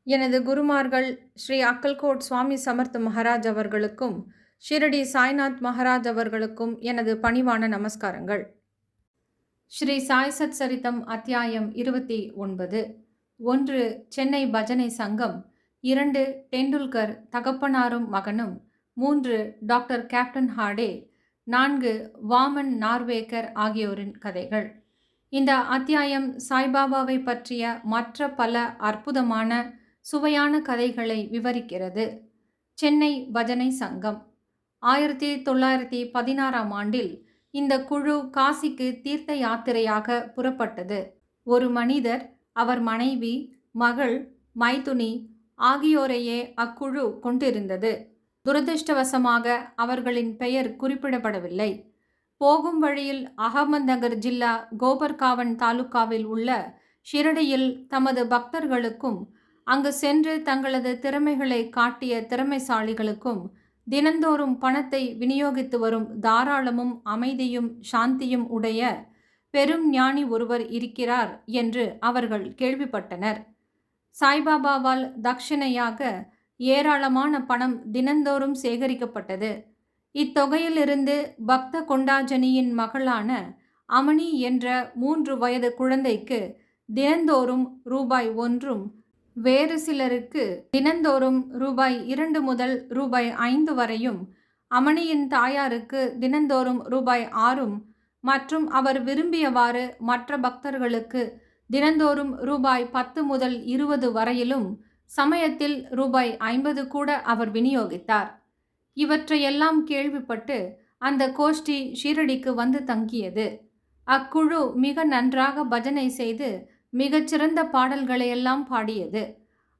எனது குருமார்கள் ஸ்ரீ அக்கல்கோட் சுவாமி சமர்த் மகாராஜ் அவர்களுக்கும் ஷிரடி சாய்நாத் மகாராஜ் அவர்களுக்கும் எனது பணிவான நமஸ்காரங்கள். ஸ்ரீ சாய் சத் சரிதம் அத்தியாயம் 29. 1. சென்னை பஜனை சங்கம். 2. டெண்டுல்கர் தகப்பனாரும் மகனும். 3. Doctor captain Harde. 4. வாமன் நார்வேக்கர் ஆகியோரின் கதைகள். இந்த அத்தியாயம் சாய்பாபாவை பற்றிய மற்ற பல அற்புதமான சுவையான கதைகளை விவரிக்கிறது. சென்னை பஜனை சங்கம். 1916ஆம் ஆண்டில் இந்த குழு காசிக்கு தீர்த்த யாத்திரையாக புறப்பட்டது. ஒரு மனிதர், அவர் மனைவி, மகள், மைதுனி ஆகியோரையே அக்குழு கொண்டிருந்தது. துரதிருஷ்டவசமாக அவர்களின் பெயர் குறிப்பிடப்படவில்லை. போகும் வழியில் அகமத்நகர் ஜில்லா கோபர்காவன் தாலுகாவில் உள்ள ஷிரடியில் தமது பக்தர்களுக்கும் அங்கு சென்று தங்களது திறமைகளை காட்டிய திறமைசாலிகளுக்கும் தினந்தோறும் பணத்தை விநியோகித்து வரும் தாராளமும் அமைதியும் சாந்தியும் உடைய பெரும் ஞானி ஒருவர் இருக்கிறார் என்று அவர்கள் கேள்விப்பட்டனர். சாய்பாபாவால் தட்சிணையாக ஏராளமான பணம் தினந்தோறும் சேகரிக்கப்பட்டது. இத்தொகையிலிருந்து பக்த கொண்டாஜனியின் மகளான அமணி என்ற 3 வயது குழந்தைக்கு தினந்தோறும் ரூபாய் 1, வேறு சிலருக்கு தினந்தோறும் ரூபாய் 2 முதல் ரூபாய் 5 வரையும், அமணியின் தாயாருக்கு தினந்தோறும் ரூபாய் 6 மற்றும் அவர் விரும்பியவாறு மற்ற பக்தர்களுக்கு தினந்தோறும் ரூபாய் 10 முதல் 20 வரையிலும், சமயத்தில் ரூபாய் 50 கூட அவர் விநியோகித்தார். இவற்றையெல்லாம் கேள்விப்பட்டு அந்த கோஷ்டி ஷீரடிக்கு வந்து தங்கியது. அக்குழு மிக நன்றாக பஜனை செய்து மிகச்சிறந்த பாடல்களையெல்லாம் பாடியது.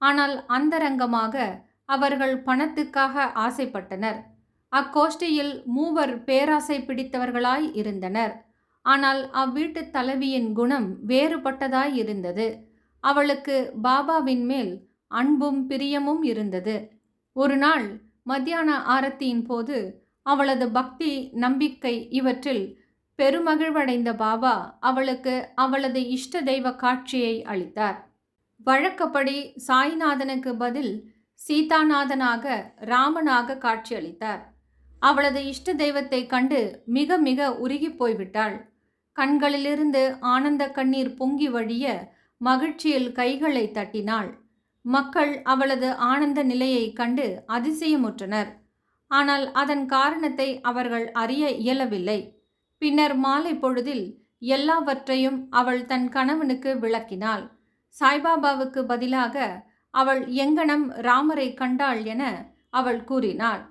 ஆனால் அந்தரங்கமாக அவர்கள் பணத்துக்காக ஆசைப்பட்டனர். அக்கோஷ்டியில் 3 பேராசை பிடித்தவர்களாய் இருந்தனர். ஆனால் அவ்வீட்டு தலைவியின் குணம் வேறுபட்டதாய் இருந்தது. அவளுக்கு பாபாவின் மேல் அன்பும் பிரியமும் இருந்தது. ஒரு நாள் மத்தியான ஆரத்தியின் போது அவளது பக்தி, நம்பிக்கை இவற்றில் பெருமகிழ்வடைந்த பாபா அவளுக்கு அவளது இஷ்ட தெய்வ காட்சியை அளித்தார். வழக்கப்படி சாய்நாதனுக்கு பதில் சீதாநாதனாக, ராமனாக காட்சியளித்தார். அவளது இஷ்ட தெய்வத்தை கண்டு மிக மிக உருகி போய்விட்டாள். கண்களிலிருந்து ஆனந்த கண்ணீர் பொங்கி வழிய மகிழ்ச்சியில் கைகளை தட்டினாள். மக்கள் அவளது ஆனந்த நிலையை கண்டு அதிசயமுற்றனர். ஆனால் அதன் காரணத்தை அவர்கள் அறிய இயலவில்லை. பின்னர் மாலை பொழுதில் எல்லாவற்றையும் அவள் தன் கணவனுக்கு விளக்கினாள். சாய்பாபாவுக்கு பதிலாக அவள் எங்கனம் ராமரை கண்டாள் என அவள் கூறினாள்.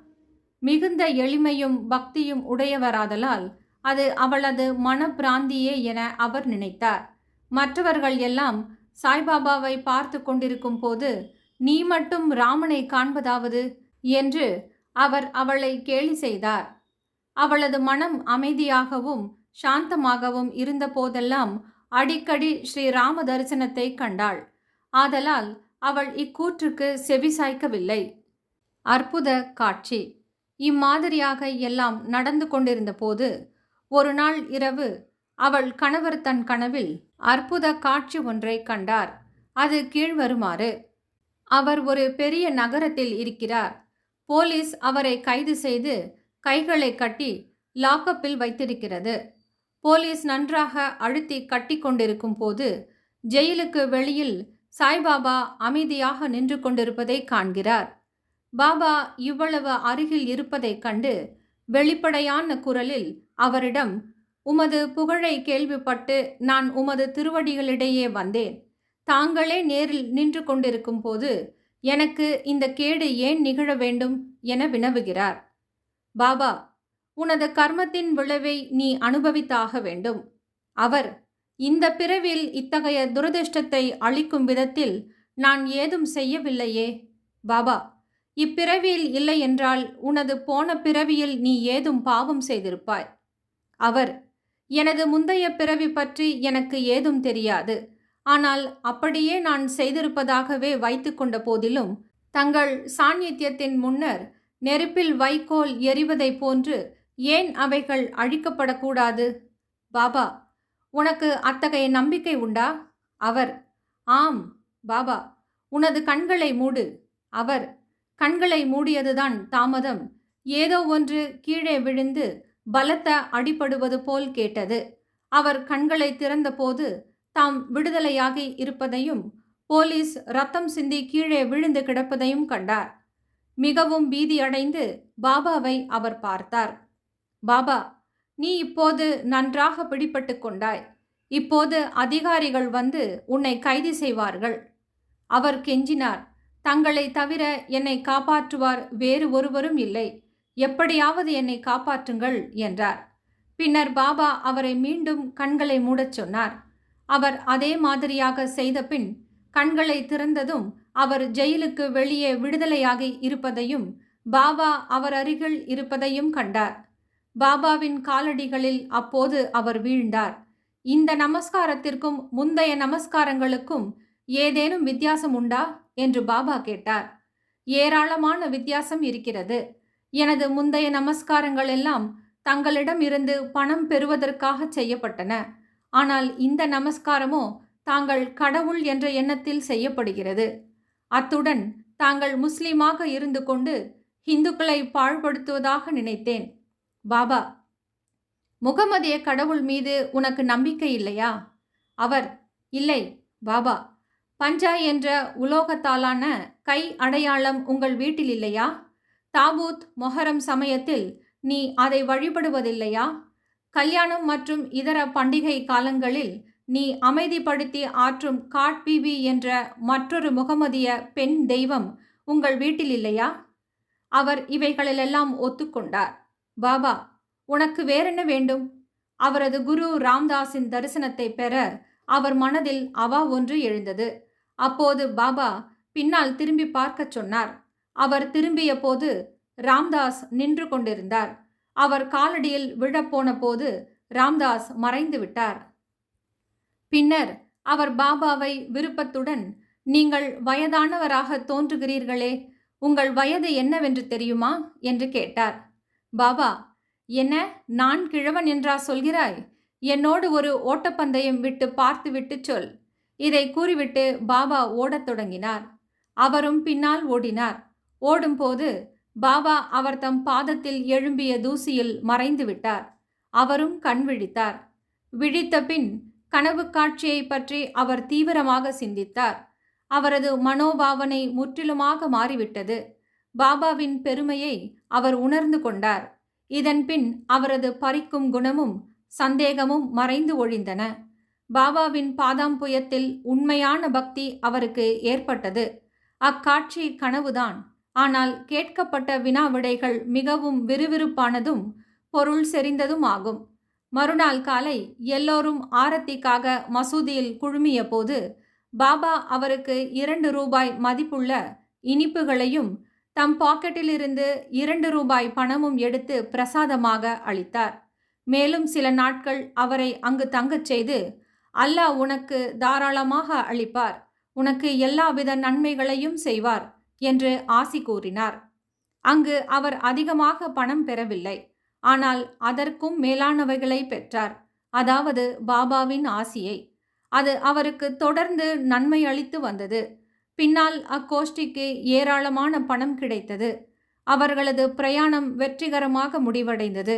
மிகுந்த எளிமையும் பக்தியும் உடையவராதலால் அது அவளது மனப்பிராந்தியே என அவர் நினைத்தார். மற்றவர்கள் எல்லாம் சாய்பாபாவை பார்த்து கொண்டிருக்கும் போது நீ மட்டும் ராமனை காண்பதாவது என்று அவர் அவளை கேலி செய்தார். அவளது மனம் அமைதியாகவும் சாந்தமாகவும் இருந்த போதெல்லாம் அடிக்கடி ஸ்ரீராம தரிசனத்தை கண்டாள். ஆதலால் அவள் இக்கூற்றுக்கு செவிசாய்க்கவில்லை. அற்புத காட்சி. இம்மாதிரியாக எல்லாம் நடந்து கொண்டிருந்த போது ஒரு நாள் இரவு அவள் கணவர் தன் கனவில் அற்புத காட்சி ஒன்றை கண்டார். அது கீழ்வருமாறு. அவர் ஒரு பெரிய நகரத்தில் இருக்கிறார். போலீஸ் அவரை கைது செய்து கைகளை கட்டி லாக்கப்பில் வைத்திருக்கிறது. போலீஸ் நன்றாக அழுத்தி கட்டி கொண்டிருக்கும் போது ஜெயிலுக்கு வெளியில் சாய்பாபா அமைதியாக நின்று கொண்டிருப்பதை காண்கிறார். பாபா இவ்வளவு அருகில் இருப்பதைக் கண்டு வெளிப்படையான குரலில் அவரிடம், உமது புகழை கேள்விப்பட்டு நான் உமது திருவடிகளிடையே வந்தேன். தாங்களே நேரில் நின்று கொண்டிருக்கும் போது எனக்கு இந்த கேடு ஏன் நிகழ வேண்டும் என வினவுகிறார். பாபா, உனது கர்மத்தின் விளைவை நீ அனுபவித்தாக வேண்டும். அவர், இந்த பிறவியில் இத்தகைய துரதிர்ஷ்டத்தை அளிக்கும் விதத்தில் நான் ஏதும் செய்யவில்லையே. பாபா, இப்பிறவியில் இல்லை என்றால் உனது போன பிறவியில் நீ ஏதும் பாவம் செய்திருப்பாய். அவர், எனது முந்தைய பிறவி பற்றி எனக்கு ஏதும் தெரியாது. ஆனால் அப்படியே நான் செய்திருப்பதாகவே வைத்து கொண்ட போதிலும் தங்கள் சாநித்தியத்தின் முன்னர் நெருப்பில் வைக்கோல் எரிவதை போன்று ஏன் அவைகள் அழிக்கப்படக்கூடாது? பாபா, உனக்கு அத்தகைய நம்பிக்கை உண்டா? அவர், ஆம் பாபா, உனது கண்களை மூடு. அவர் கண்களை மூடியதுதான் தாமதம். ஏதோ ஒன்று கீழே விழுந்து பலத்த அடிபடுவது போல் கேட்டது. அவர் கண்களை திறந்தபோது தாம் விடுதலையாகி இருப்பதையும் போலீஸ் ரத்தம் சிந்தி கீழே விழுந்து கிடப்பதையும் கண்டார். மிகவும் பீதியடைந்து பாபாவை அவர் பார்த்தார். பாபா, நீ இப்போது நன்றாக பிடிபட்டு கொண்டாய். இப்போது அதிகாரிகள் வந்து உன்னை கைது செய்வார்கள். அவர் கெஞ்சினார். தங்களை தவிர என்னை காப்பாற்றுவார் வேறு ஒருவரும் இல்லை. எப்படியாவது என்னை காப்பாற்றுங்கள் என்றார். பின்னர் பாபா அவரை மீண்டும் கண்களை மூடச் சொன்னார். அவர் அதே மாதிரியாக செய்த பின் கண்களை திறந்ததும் அவர் ஜெயிலுக்கு வெளியே விடுதலையாகி இருப்பதையும் பாபா அவர் அருகில் இருப்பதையும் கண்டார். பாபாவின் காலடிகளில் அப்போது அவர் வீழ்ந்தார். இந்த நமஸ்காரத்திற்கும் முந்தைய நமஸ்காரங்களுக்கும் ஏதேனும் வித்தியாசம் உண்டா என்று பாபா கேட்டார். ஏராளமான வித்தியாசம் இருக்கிறது. எனது முந்தைய நமஸ்காரங்கள் எல்லாம் தங்களிடம் இருந்து பணம் பெறுவதற்காக செய்யப்பட்டன. ஆனால் இந்த நமஸ்காரமோ தாங்கள் கடவுள் என்ற எண்ணத்தில் செய்யப்படுகிறது. அத்துடன் தாங்கள் முஸ்லீமாக இருந்து கொண்டு இந்துக்களை பாழ்படுத்துவதாக நினைத்தேன். பாபா, முகமதிய கடவுள் மீது உனக்கு நம்பிக்கை இல்லையா? அவர், இல்லை பாபா. பஞ்சா என்ற உலோகத்தாலான கை அடையாளம் உங்கள் வீட்டில் இல்லையா? தாபூத் மொஹரம் சமயத்தில் நீ அதை வழிபடுவதில்லையா? கல்யாணம் மற்றும் இதர பண்டிகை காலங்களில் நீ அமைதிப்படுத்தி ஆற்றும் காட் பீபி என்ற மற்றொரு முகமதிய பெண் தெய்வம் உங்கள் வீட்டில் இல்லையா? அவர் இவைகளிலெல்லாம் ஒத்துக்கொண்டார். பாபா, உனக்கு வேறென்ன வேண்டும்? அவரது குரு ராம்தாஸின் தரிசனத்தை பெற அவர் மனதில் அவா ஒன்று எழுந்தது. அப்போது பாபா பின்னால் திரும்பி பார்க்கச் சொன்னார். அவர் திரும்பிய போது ராம்தாஸ் நின்று கொண்டிருந்தார். அவர் காலடியில் விழப்போன போது ராம்தாஸ் மறைந்து விட்டார். பின்னர் அவர் பாபாவை விருப்பத்துடன், நீங்கள் வயதானவராக தோன்றுகிறீர்களே, உங்கள் வயது என்னவென்று தெரியுமா என்று கேட்டார். பாபா, என்ன, நான் கிழவன் என்றா சொல்கிறாய்? என்னோடு ஒரு ஓட்டப்பந்தயம் விட்டு பார்த்துவிட்டு சொல். இதை கூறிவிட்டு பாபா ஓடத் தொடங்கினார். அவரும் பின்னால் ஓடினார். ஓடும்போது பாபா அவர் தம் பாதத்தில் எழும்பிய தூசியில் மறைந்து விட்டார். அவரும் கண் விழித்தார். விழித்த பின் கனவு காட்சியை பற்றி அவர் தீவிரமாக சிந்தித்தார். அவரது மனோபாவனை முற்றிலுமாக மாறிவிட்டது. பாபாவின் பெருமையை அவர் உணர்ந்து கொண்டார். இதன் பின் அவரது பறிக்கும் குணமும் சந்தேகமும் மறைந்து ஒழிந்தன. பாபாவின் பாதாம்புயத்தில் உண்மையான பக்தி அவருக்கு ஏற்பட்டது. அக்காட்சி கனவுதான். ஆனால் கேட்கப்பட்ட வினாவிடைகள் மிகவும் விறுவிறுப்பானதும் பொருள் செறிந்ததும் ஆகும். மறுநாள் காலை எல்லோரும் ஆரத்திக்காக மசூதியில் குழுமிய போது பாபா அவருக்கு 2 ரூபாய் மதிப்புள்ள இனிப்புகளையும் தம் பாக்கெட்டிலிருந்து 2 ரூபாய் பணமும் எடுத்து பிரசாதமாக அளித்தார். மேலும் சில நாட்கள் அவரை அங்கு தங்கச் செய்து, அல்லாஹ் உனக்கு தாராளமாக அளிப்பார், உனக்கு எல்லாவித நன்மைகளையும் செய்வார் என்று ஆசி கூறினார். அங்கு அவர் அதிகமாக பணம் பெறவில்லை. ஆனால் அதற்கும் மேலானவைகளை பெற்றார். அதாவது பாபாவின் ஆசியை. அது அவருக்கு தொடர்ந்து நன்மை அளித்து வந்தது. பின்னால் அக்கோஷ்டிக்கு ஏராளமான பணம் கிடைத்தது. அவர்களது பிரயாணம் வெற்றிகரமாக முடிவடைந்தது.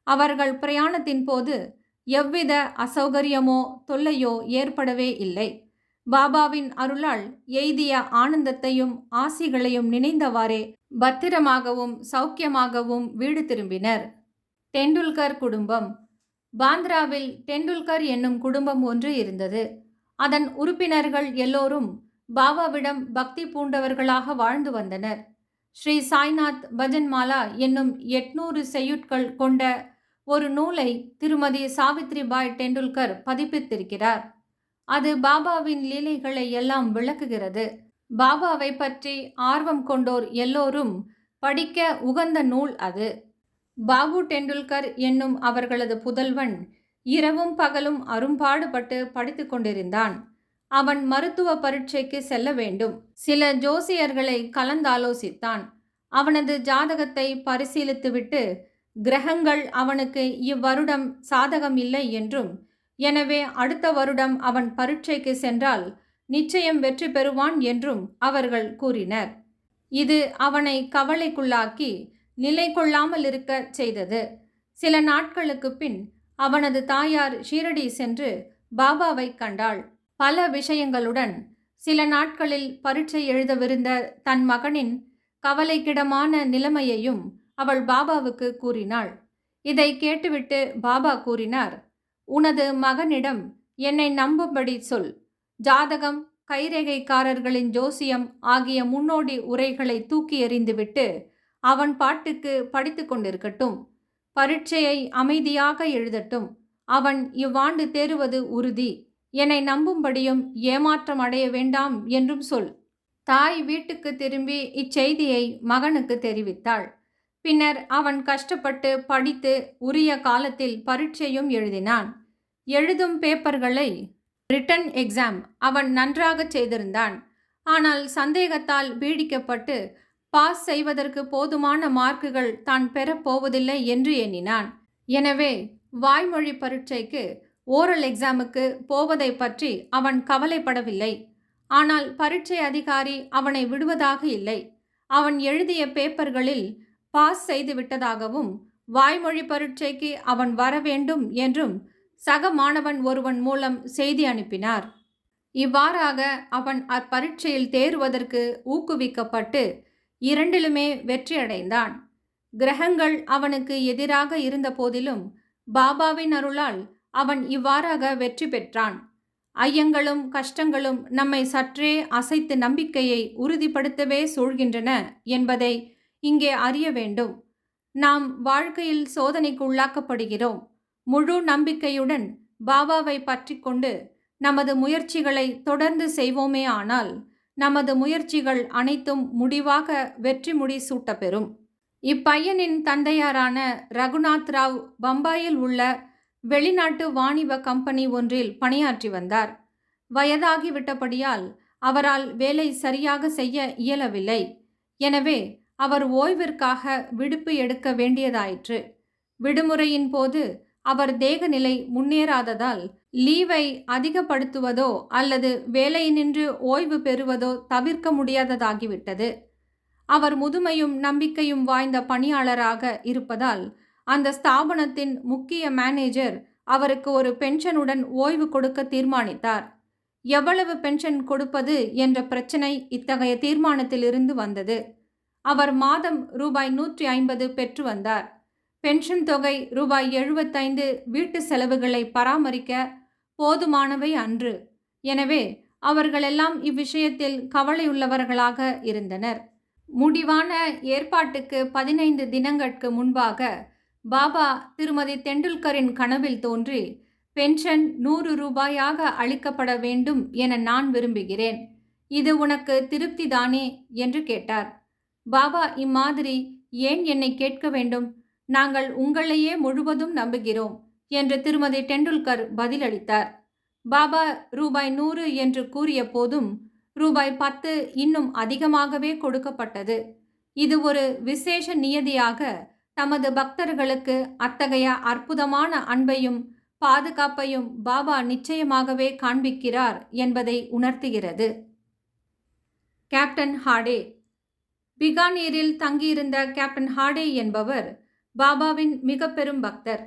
அவர்கள் பிரயாணத்தின் போது எவ்வித அசௌகரியமோ தொல்லையோ ஏற்படவே இல்லை. பாபாவின் அருளால் எய்திய ஆனந்தத்தையும் ஆசிகளையும் நினைந்தவாறே பத்திரமாகவும் சௌக்கியமாகவும் வீடு திரும்பினர். டெண்டுல்கர் குடும்பம். பாந்திராவில் டெண்டுல்கர் என்னும் குடும்பம் ஒன்று இருந்தது. அதன் உறுப்பினர்கள் எல்லோரும் பாபாவிடம் பக்தி பூண்டவர்களாக வாழ்ந்து வந்தனர். ஸ்ரீ சாய்நாத் பஜன்மாலா என்னும் 800 செய்யுட்கள் கொண்ட ஒரு நூலை திருமதி சாவித்ரிபாய் டெண்டுல்கர் பதிப்பித்திருக்கிறார். அது பாபாவின் லீலைகளை எல்லாம் விளக்குகிறது. பாபாவை பற்றி ஆர்வம் கொண்டோர் எல்லோரும் படிக்க உகந்த நூல் அது. பாபு டெண்டுல்கர் என்னும் அவர்களது புதல்வன் இரவும் பகலும் அரும்பாடுபட்டு படித்து கொண்டிருந்தான். அவன் மருத்துவ பரீட்சைக்கு செல்ல வேண்டும். சில ஜோசியர்களை கலந்தாலோசித்தான். அவனது ஜாதகத்தை பரிசீலித்துவிட்டு கிரகங்கள் அவனுக்கு இவ்வருடம் சாதகம் இல்லை என்றும், எனவே அடுத்த வருடம் அவன் பரீட்சைக்கு சென்றால் நிச்சயம் வெற்றி பெறுவான் என்றும் அவர்கள் கூறினர். இது அவனை கவலைக்குள்ளாக்கி நிலை கொள்ளாமல் இருக்க செய்தது. சில நாட்களுக்கு பின் அவனது தாயார் ஷீரடி சென்று பாபாவை கண்டாள். பல விஷயங்களுடன் சில நாட்களில் பரீட்சை எழுதவிருந்த தன் மகனின் கவலைக்கிடமான நிலைமையையும் அவள் பாபாவுக்கு கூறினாள். இதை கேட்டுவிட்டு பாபா கூறினார், உனது மகனிடம் என்னை நம்பும்படி சொல். ஜாதகம், கைரேகைக்காரர்களின் ஜோசியம் ஆகிய முன்னோடி உரைகளை தூக்கி எறிந்துவிட்டு அவன் பாட்டுக்கு படித்து கொண்டிருக்கட்டும். பரீட்சையை அமைதியாக எழுதட்டும். அவன் இவ்வாண்டு தேறுவது உறுதி. என்னை நம்பும்படியும் ஏமாற்றம் அடைய வேண்டாம் என்றும் சொல். தாய் வீட்டுக்கு திரும்பி இச்செய்தியை மகனுக்கு தெரிவித்தாள். பின்னர் அவன் கஷ்டப்பட்டு படித்து உரிய காலத்தில் பரீட்சையும் எழுதினான். எழுதும் பேப்பர்களை ரிட்டன் எக்ஸாம் அவன் நன்றாக செய்திருந்தான். ஆனால் சந்தேகத்தால் பீடிக்கப்பட்டு பாஸ் செய்வதற்கு போதுமான மார்க்குகள் தான் பெறப்போவதில்லை என்று எண்ணினான். எனவே வாய்மொழி பரீட்சைக்கு ஓரல் எக்ஸாமுக்கு போவதை பற்றி அவன் கவலைப்படவில்லை. ஆனால் பரீட்சை அதிகாரி அவனை விடுவதாக இல்லை. அவன் எழுதிய பேப்பர்களில் பாஸ் செய்து விட்டதாகவும் வாய்மொழி பரீட்சைக்கு அவன் வர வேண்டும் என்றும் சக மாணவன் ஒருவன் மூலம் செய்தி அனுப்பினார். இவ்வாறாக அவன் அப்பரீட்சையில் தேறுவதற்கு ஊக்குவிக்கப்பட்டு இரண்டிலுமே வெற்றியடைந்தான். கிரகங்கள் அவனுக்கு எதிராக இருந்த போதிலும் பாபாவின் அருளால் அவன் இவ்வாறாக வெற்றி பெற்றான். ஐயங்களும் கஷ்டங்களும் நம்மை சற்றே அசைத்து நம்பிக்கையை உறுதிப்படுத்தவே சூழ்கின்றன என்பதை இங்கே அறிய வேண்டும். நாம் வாழ்க்கையில் சோதனைக்கு உள்ளாக்கப்படுகிறோம். முழு நம்பிக்கையுடன் பாபாவை பற்றி கொண்டு நமது முயற்சிகளை தொடர்ந்து செய்வோமே ஆனால் நமது முயற்சிகள் அனைத்தும் முடிவாக வெற்றி முடி சூட்டப்பெறும். இப்பையனின் தந்தையாரான ரகுநாத் ராவ் பம்பாயில் உள்ள வெளிநாட்டு வாணிப கம்பெனி ஒன்றில் பணியாற்றி வந்தார். வயதாகிவிட்டபடியால் அவரால் வேலை சரியாக செய்ய இயலவில்லை. எனவே அவர் ஓய்விற்காக விடுப்பு எடுக்க வேண்டியதாயிற்று. விடுமுறையின் போது அவர் தேகநிலை முன்னேறாததால் லீவை அதிகப்படுத்துவதோ அல்லது வேலையினின்று ஓய்வு பெறுவதோ தவிர்க்க முடியாததாகிவிட்டது. அவர் முதுமையும் நம்பிக்கையும் வாய்ந்த பணியாளராக இருப்பதால் அந்த ஸ்தாபனத்தின் முக்கிய மேனேஜர் அவருக்கு ஒரு பென்ஷனுடன் ஓய்வு கொடுக்க தீர்மானித்தார். எவ்வளவு பென்ஷன் கொடுப்பது என்ற பிரச்சனை இத்தகைய தீர்மானத்திலிருந்து வந்தது. அவர் மாதம் ரூபாய் 150 பெற்று வந்தார். பென்ஷன் தொகை ரூபாய் 75 வீட்டு செலவுகளை பராமரிக்க போதுமானவை அன்று. எனவே அவர்களெல்லாம் இவ்விஷயத்தில் கவலையுள்ளவர்களாக இருந்தனர். முடிவான ஏற்பாட்டுக்கு 15 தினங்களுக்கு முன்பாக பாபா திருமதி தெண்டுல்கரின் கனவில் தோன்றி, பென்ஷன் 100 ரூபாயாக அளிக்கப்பட வேண்டும் என நான் விரும்புகிறேன். இது உனக்கு திருப்திதானே என்று கேட்டார். பாபா இம்மாதிரி ஏன் என்னை கேட்க வேண்டும்? நாங்கள் உங்களையே முழுவதும் நம்புகிறோம் என்று திருமதி டெண்டுல்கர் பதிலளித்தார். பாபா ரூபாய் 100 என்று கூறிய போதும் ரூபாய் 10 இன்னும் அதிகமாகவே கொடுக்கப்பட்டது. இது ஒரு விசேஷ நியதியாக தமது பக்தர்களுக்கு அத்தகைய அற்புதமான அன்பையும் பாதுகாப்பையும் பாபா நிச்சயமாகவே காண்பிக்கிறார் என்பதை உணர்த்துகிறது. கேப்டன் ஹாடே. பிகானீரில் தங்கியிருந்த கேப்டன் ஹாடே என்பவர் பாபாவின் மிக பெரும் பக்தர்.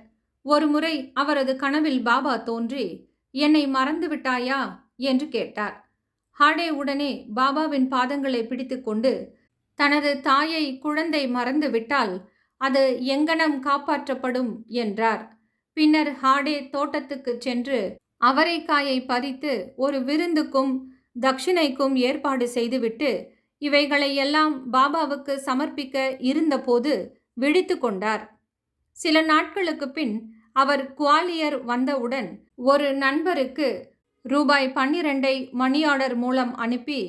ஒருமுறை அவரது கனவில் பாபா தோன்றி, என்னை மறந்து விட்டாயா என்று கேட்டார். ஹாடே உடனே பாபாவின் பாதங்களை பிடித்து கொண்டு, தனது தாயை குழந்தை மறந்து விட்டால் அது எங்கனம் காப்பாற்றப்படும் என்றார். பின்னர் ஹாடே தோட்டத்துக்கு சென்று அவரைக்காயை பறித்து ஒரு விருந்துக்கும் தட்சிணைக்கும் ஏற்பாடு செய்துவிட்டு இவைகளை எல்லாம் பாபாவுக்கு சமர்ப்பிக்க இருந்தபோது விழித்து கொண்டார். சில நாட்களுக்கு பின் அவர் குவாலியர் வந்தவுடன் ஒரு நண்பருக்கு ரூபாய் 12 மணி ஆர்டர் மூலம் அனுப்பி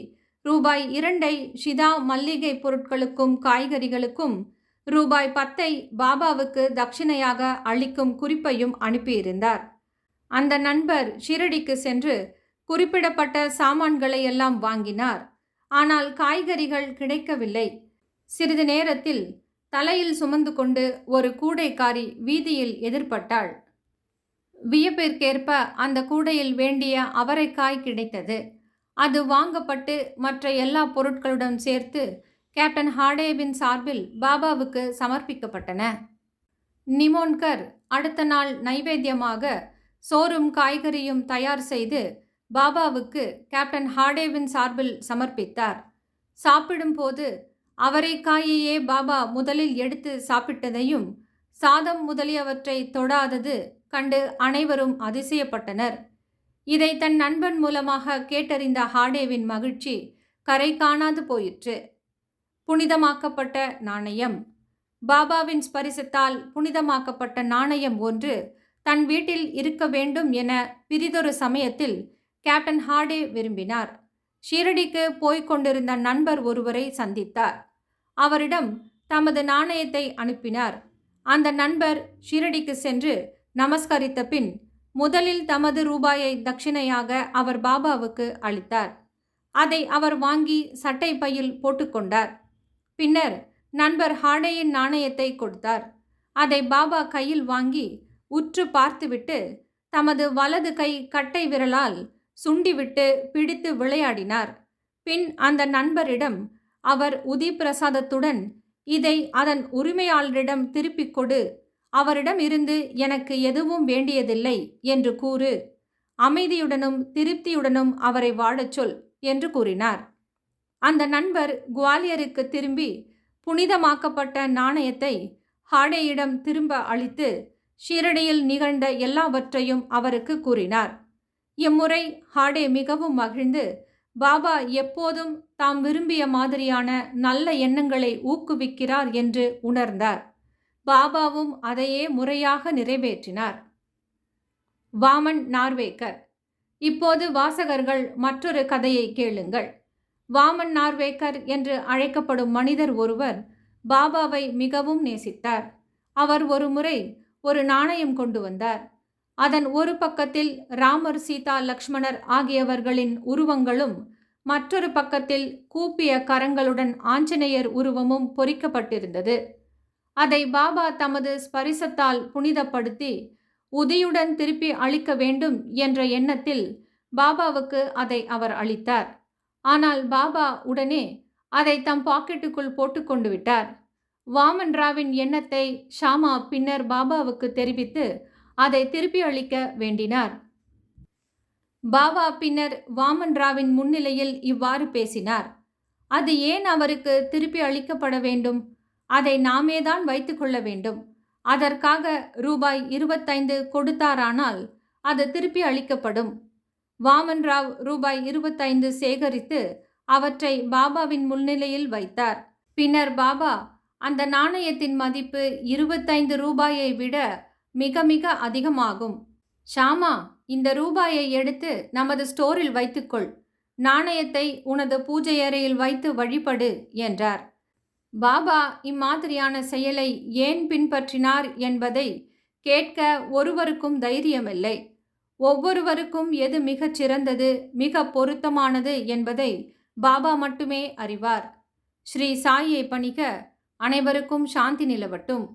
ரூபாய் 2 ஷிதா மல்லிகை பொருட்களுக்கும் காய்கறிகளுக்கும் ரூபாய் 10 பாபாவுக்கு தட்சிணையாக அளிக்கும் குறிப்பையும் அனுப்பியிருந்தார். அந்த நண்பர் ஷிரடிக்கு சென்று குறிப்பிடப்பட்ட சாமான்களை எல்லாம் வாங்கினார். ஆனால் காய்கறிகள் கிடைக்கவில்லை. சிறிது நேரத்தில் தலையில் சுமந்து கொண்டு ஒரு கூடைக்காரி வீதியில் எதிர்பட்டாள். வியப்பிற்கேற்ப அந்த கூடையில் வேண்டிய அவரைக்காய் கிடைத்தது. அது வாங்கப்பட்டு மற்ற எல்லா பொருட்களுடன் சேர்த்து கேப்டன் ஹார்டேவின் சார்பில் பாபாவுக்கு சமர்ப்பிக்கப்பட்டன. நிமோன்கர் அடுத்த நாள் நைவேத்தியமாக சோறும் காய்கறியும் தயார் செய்து பாபாவுக்கு கேப்டன் ஹார்டேவின் சார்பில் சமர்ப்பித்தார். சாப்பிடும்போது அவரைக்காயையே பாபா முதலில் எடுத்து சாப்பிட்டதையும் சாதம் முதலியவற்றை தொடாதது கண்டு அனைவரும் அதிசயப்பட்டனர். இதை தன் நண்பன் மூலமாக கேட்டறிந்த ஹார்டேவின் மகிழ்ச்சி கரை காணாது போயிற்று. புனிதமாக்கப்பட்ட நாணயம். பாபாவின் ஸ்பரிசத்தால் புனிதமாக்கப்பட்ட நாணயம் ஒன்று தன் வீட்டில் இருக்க வேண்டும் என பிறிதொரு சமயத்தில் கேப்டன் ஹார்டே விரும்பினார். ஷீரடிக்கு போய்க் கொண்டிருந்த நண்பர் ஒருவரை சந்தித்தார். அவரிடம் தமது நாணயத்தை அனுப்பினார். அந்த நண்பர் ஷீரடிக்கு சென்று நமஸ்கரித்த பின் முதலில் தமது ரூபாயை தட்சிணையாக அவர் பாபாவுக்கு அளித்தார். அதை அவர் வாங்கி சட்டை பையில் போட்டுக்கொண்டார். பின்னர் நண்பர் ஹார்டேயின் நாணயத்தை கொடுத்தார். அதை பாபா கையில் வாங்கி உற்று பார்த்துவிட்டு தமது வலது கை கட்டை விரலால் சுண்டிவிட்டு பிடித்து விளையாடினார். பின் அந்த நண்பரிடம் அவர் உதி பிரசாதத்துடன் இதை அதன் உரிமையாளரிடம் திருப்பிக் கொடு, அவரிடம் இருந்து எனக்கு எதுவும் வேண்டியதில்லை என்று கூறு, அமைதியுடனும் திருப்தியுடனும் அவரை வாழச் சொல் என்று கூறினார். அந்த நண்பர் குவாலியருக்கு திரும்பி புனிதமாக்கப்பட்ட நாணயத்தை ஹார்டேயிடம் திரும்ப அளித்து ஷீரடியில் நிகழ்ந்த எல்லாவற்றையும் அவருக்கு கூறினார். இம்முறை ஹார்டே மிகவும் மகிழ்ந்து பாபா எப்போதும் தாம் விரும்பிய மாதிரியான நல்ல எண்ணங்களை ஊக்குவிக்கிறார் என்று உணர்ந்தார். பாபாவும் அதையே முறையாக நிறைவேற்றினார். வாமன் நார்வேக்கர். இப்போது வாசகர்கள் மற்றொரு கதையை கேளுங்கள். வாமன் நார்வேக்கர் என்று அழைக்கப்படும் மனிதர் ஒருவர் பாபாவை மிகவும் நேசித்தார். அவர் ஒரு முறை ஒரு நாணயம் கொண்டு வந்தார். அதன் ஒரு பக்கத்தில் ராமர், சீதா, லக்ஷ்மணர் ஆகியவர்களின் உருவங்களும் மற்றொரு பக்கத்தில் கூப்பிய கரங்களுடன் ஆஞ்சநேயர் உருவமும் பொறிக்கப்பட்டிருந்தது. அதை பாபா தமது ஸ்பரிசத்தால் புனிதப்படுத்தி உதியுடன் திருப்பி அளிக்க வேண்டும் என்ற எண்ணத்தில் பாபாவுக்கு அதை அவர் அளித்தார். ஆனால் பாபா உடனே அதை தம் பாக்கெட்டுக்குள் போட்டுக்கொண்டு விட்டார். வாமன் ராவின் எண்ணத்தை ஷாமா பின்னர் பாபாவுக்கு தெரிவித்து அதை திருப்பி அளிக்க வேண்டினார். பாபா பின்னர் வாமன் ராவின் முன்னிலையில் இவ்வாறு பேசினார். அது ஏன் அவருக்கு திருப்பி அளிக்கப்பட வேண்டும்? அதை நாமேதான் வைத்து கொள்ள வேண்டும். அதற்காக ரூபாய் 25 கொடுத்தாரானால் அது திருப்பி அளிக்கப்படும். வாமன் ராவ் ரூபாய் 25 சேகரித்து அவற்றை பாபாவின் முன்னிலையில் வைத்தார். பின்னர் பாபா அந்த நாணயத்தின் மதிப்பு 25 ரூபாயை விட மிக மிக அதிகமாகும். ஷாமா, இந்த ரூபாயை எடுத்து நமது ஸ்டோரில் வைத்துக்கொள். நாணயத்தை உனது பூஜை அறையில் வைத்து வழிபடு என்றார். பாபா இம்மாதிரியான செயலை ஏன் பின்பற்றினார் என்பதை கேட்க ஒருவருக்கும் தைரியமில்லை. ஒவ்வொருவருக்கும் எது மிகச் சிறந்தது, மிக பொருத்தமானது என்பதை பாபா மட்டுமே அறிவார். ஸ்ரீ சாயை பணிக. அனைவருக்கும் சாந்தி நிலவட்டும்.